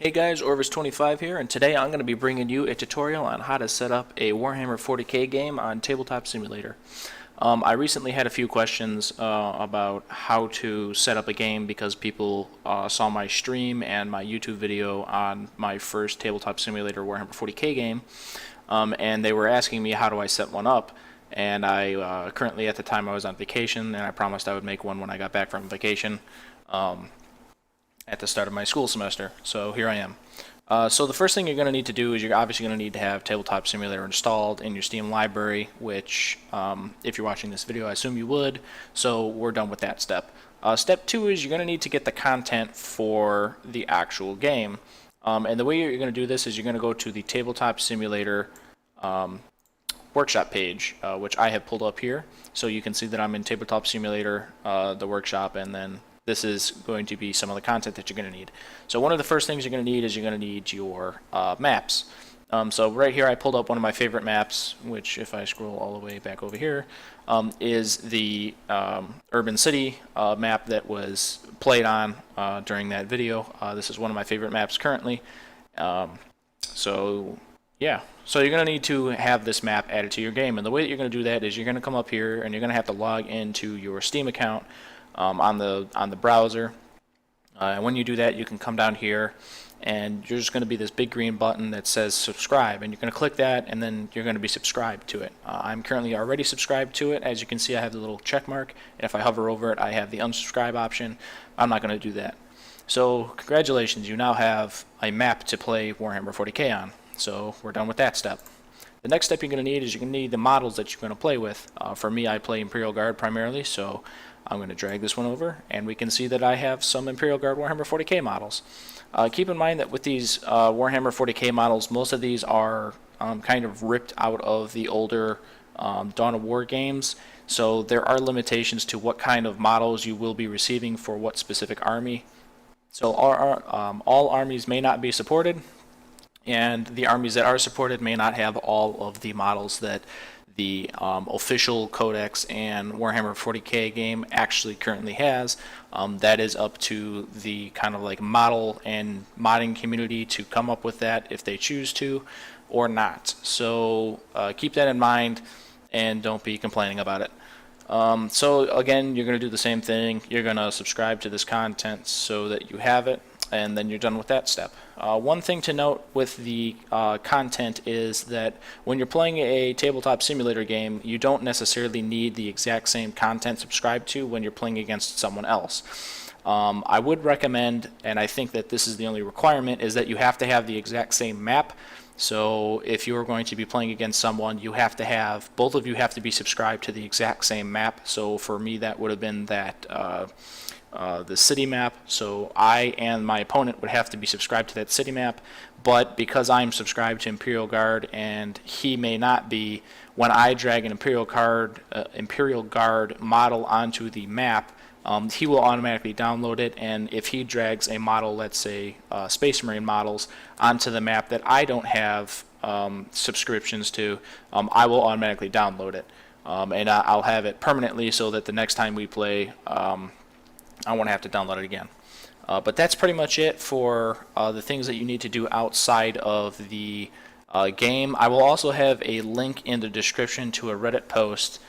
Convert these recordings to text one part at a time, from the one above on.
Hey guys, Orvis25 here, and today I'm going to be bringing you a tutorial on how to set up a Warhammer 40k game on Tabletop Simulator. I recently had a few questions about how to set up a game because people saw my stream and my YouTube video on my first Tabletop Simulator Warhammer 40k game, and they were asking me how do I set one up. And I currently at the time I was on vacation, and I promised I would make one when I got back from vacation. At the start of my school semester. So here I am. So the first thing you're going to need to do is you're obviously going to need to have Tabletop Simulator installed in your Steam library, which if you're watching this video I assume you would, so we're done with that step. Step 2 is you're going to need to get the content for the actual game. And the way you're going to do this is you're going to go to the Tabletop Simulator workshop page, which I have pulled up here. So you can see that I'm in Tabletop Simulator, the workshop, and then this is going to be some of the content that you're going to need. So one of the first things you're going to need is you're going to need your maps. So right here I pulled up one of my favorite maps, which if I scroll all the way back over here, is the Urban City map that was played on during that video. This is one of my favorite maps currently. So yeah, so you're going to need to have this map added to your game, and the way that you're going to do that is you're going to come up here and you're going to have to log into your Steam account on the browser. And when you do that, you can come down here and there's going to be this big green button that says subscribe, and you're going to click that and then you're going to be subscribed to it. I'm currently already subscribed to it. As you can see, I have the little check mark, and if I hover over it I have the unsubscribe option. I'm not going to do that. So congratulations, you now have a map to play Warhammer 40k on. So we're done with that step. The next step you're going to need is you're going to need the models that you're going to play with. For me, I play Imperial Guard primarily, so I'm going to drag this one over, and we can see that I have some Imperial Guard Warhammer 40k models. Keep in mind that with these Warhammer 40k models, most of these are kind of ripped out of the older Dawn of War games, so there are limitations to what kind of models you will be receiving for what specific army. So all armies may not be supported, and the armies that are supported may not have all of the models that the official Codex and Warhammer 40k game actually currently has. That is up to the kind of like model and modding community to come up with that if they choose to or not. So keep that in mind and don't be complaining about it. So again, you're going to do the same thing. You're going to subscribe to this content so that you have it, and then you're done with that step. One thing to note with the content is that when you're playing a tabletop simulator game, you don't necessarily need the exact same content subscribed to when you're playing against someone else. I would recommend, and I think that this is the only requirement, is that you have to have the exact same map. So if you're going to be playing against someone, you have to have, both of you have to be subscribed to the exact same map. So for me, that would have been that the city map. So I and my opponent would have to be subscribed to that city map, but because I'm subscribed to Imperial Guard and he may not be, when I drag an Imperial Guard model onto the map, he will automatically download it, and if he drags a model, let's say Space Marine models, onto the map that I don't have subscriptions to, I will automatically download it, and I'll have it permanently so that the next time we play I won't have to download it again. But that's pretty much it for the things that you need to do outside of the game. I will also have a link in the description to a Reddit post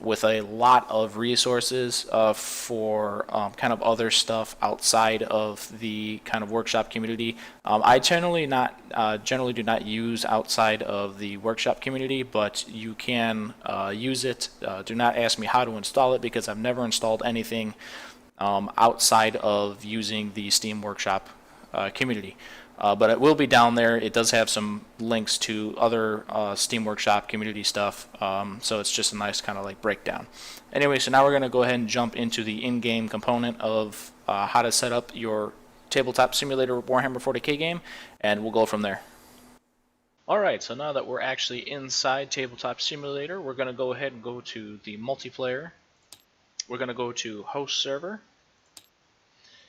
with a lot of resources for kind of other stuff outside of the kind of workshop community. I generally do not use outside of the workshop community, but you can use it. Do not ask me how to install it because I've never installed anything outside of using the Steam Workshop community. But it will be down there. It does have some links to other Steam Workshop community stuff, so it's just a nice kind of like breakdown. Anyway, so now we're going to go ahead and jump into the in-game component of how to set up your Tabletop Simulator Warhammer 40k game, and we'll go from there. Alright, so now that we're actually inside Tabletop Simulator, we're going to go ahead and go to the multiplayer. We're going to go to host server.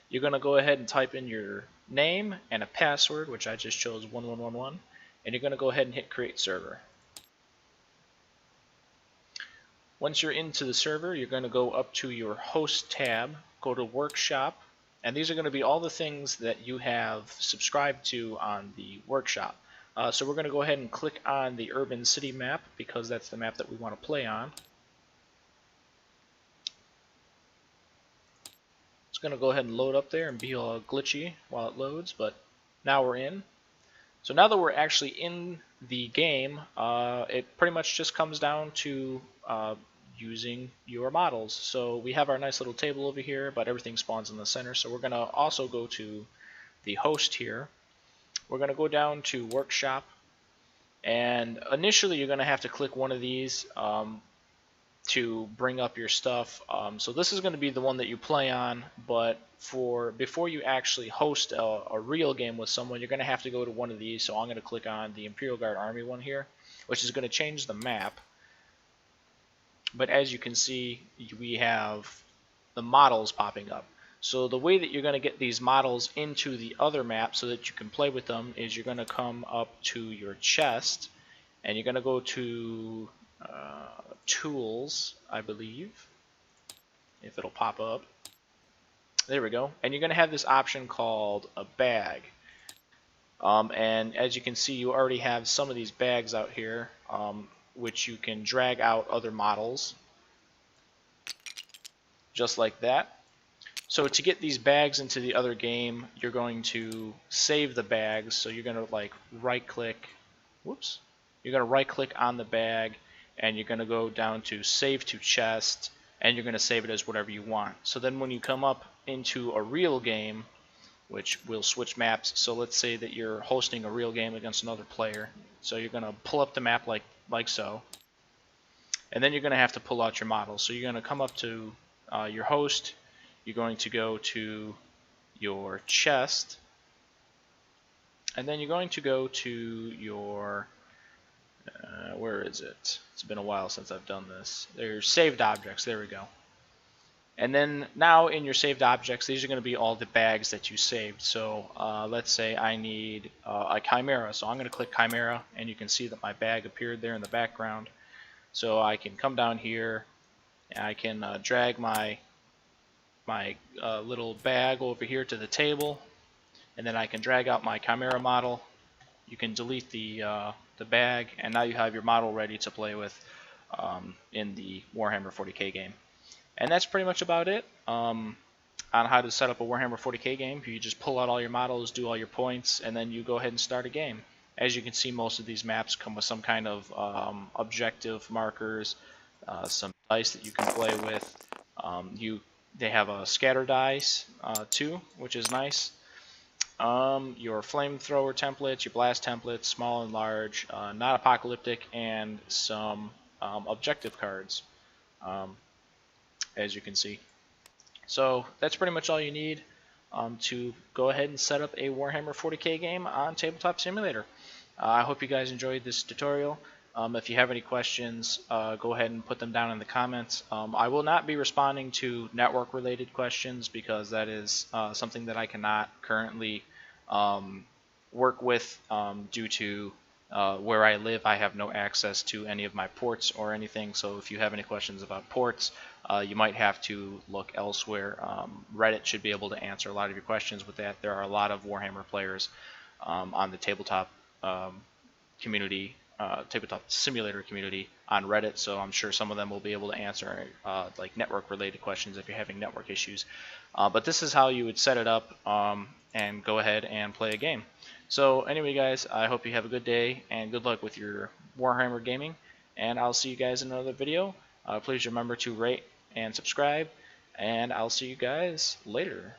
You're going to go ahead and type in your name and a password, which I just chose 1111, and you're going to go ahead and hit create server. Once you're into the server, you're going to go up to your host tab, go to workshop, And these are going to be all the things that you have subscribed to on the workshop. So we're going to go ahead and click on the urban city map because that's the map that we want to play on. It's going to go ahead and load up there and be all glitchy while it loads, but now we're in. So now that we're actually in the game, it pretty much just comes down to using your models. So we have our nice little table over here, but everything spawns in the center. So we're going to also go to the host here. We're going to go down to workshop, and initially you're going to have to click one of these to bring up your stuff. So this is going to be the one that you play on, but before you actually host a real game with someone, you're going to have to go to one of these. So I'm going to click on the Imperial Guard Army one here, which is going to change the map. But as you can see, we have the models popping up. So the way that you're going to get these models into the other map so that you can play with them is you're going to come up to your chest, and you're going to go to tools, I believe, if it'll pop up. There we go. And you're going to have this option called a bag. And as you can see, you already have some of these bags out here, which you can drag out other models, just like that. So to get these bags into the other game, you're going to save the bags. So you're going to like right-click, whoops, you're going to right-click on the bag, and you're going to go down to Save to Chest, and you're going to save it as whatever you want. So then when you come up into a real game, which will switch maps, so let's say that you're hosting a real game against another player. So you're going to pull up the map like so, and then you're going to have to pull out your models. So you're going to come up to your host, you're going to go to your chest, and then you're going to go to your where is it? It's been a while since I've done this. There's saved objects. There we go. And then now in your saved objects, these are going to be all the bags that you saved. So let's say I need a Chimera. So I'm going to click Chimera, and you can see that my bag appeared there in the background. So I can come down here, and I can drag my little bag over here to the table, and then I can drag out my Chimera model. You can delete the bag, and now you have your model ready to play with in the Warhammer 40k game. And that's pretty much about it on how to set up a Warhammer 40k game. You just pull out all your models, do all your points, and then you go ahead and start a game. As you can see, most of these maps come with some kind of objective markers, some dice that you can play with. They have a scatter dice too, which is nice. Your flamethrower templates, your blast templates, small and large, not apocalyptic, and some objective cards, as you can see. So that's pretty much all you need to go ahead and set up a Warhammer 40k game on Tabletop Simulator. I hope you guys enjoyed this tutorial. If you have any questions, go ahead and put them down in the comments. I will not be responding to network related questions because that is something that I cannot currently work with due to where I live. I have no access to any of my ports or anything, so if you have any questions about ports, you might have to look elsewhere. Reddit should be able to answer a lot of your questions with that. There are a lot of Warhammer players on the tabletop community, tabletop simulator community on Reddit, so I'm sure some of them will be able to answer like network related questions if you're having network issues. But this is how you would set it up and go ahead and play a game. So anyway guys, I hope you have a good day and good luck with your Warhammer gaming, and I'll see you guys in another video. Please remember to rate and subscribe, and I'll see you guys later.